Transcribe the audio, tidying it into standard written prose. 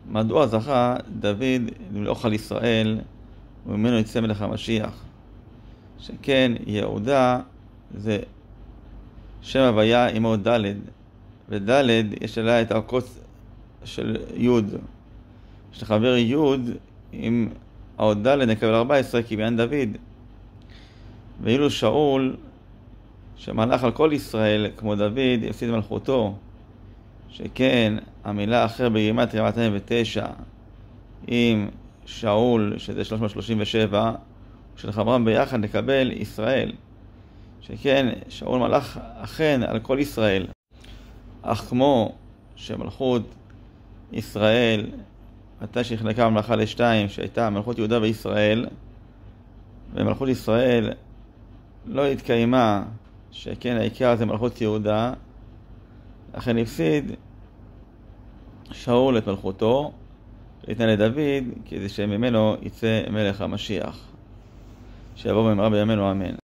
מדוע זכה דוד למלוך על ישראל וממנו יצא מלך המשיח? שכן יהודה זה שם הוויה עמו ד', וד' יש עליה את העקוץ של יוד. שחבר יוד עם העוד ד' נקבל 14 כבעין דוד. ואילו שאול שמלך על כל ישראל כמו דוד הפסיד מלכותו, שכן המילה אחר בגימטריה 209 עם שאול שזה 337 ושלחברם ביחד נקבל ישראל, שכן שאול מלך אכן על כל ישראל, אך כמו שמלכות ישראל מתי שהחלקה הממלכה לשתיים שהייתה מלכות יהודה וישראל, ומלכות ישראל לא התקיימה, שכן העיקר זה מלכות יהודה, לכן הפסיד שאול את מלכותו להתנא לדוד כדי שממנו יצא מלך המשיח, שיבוא במהרה בימינו אמן.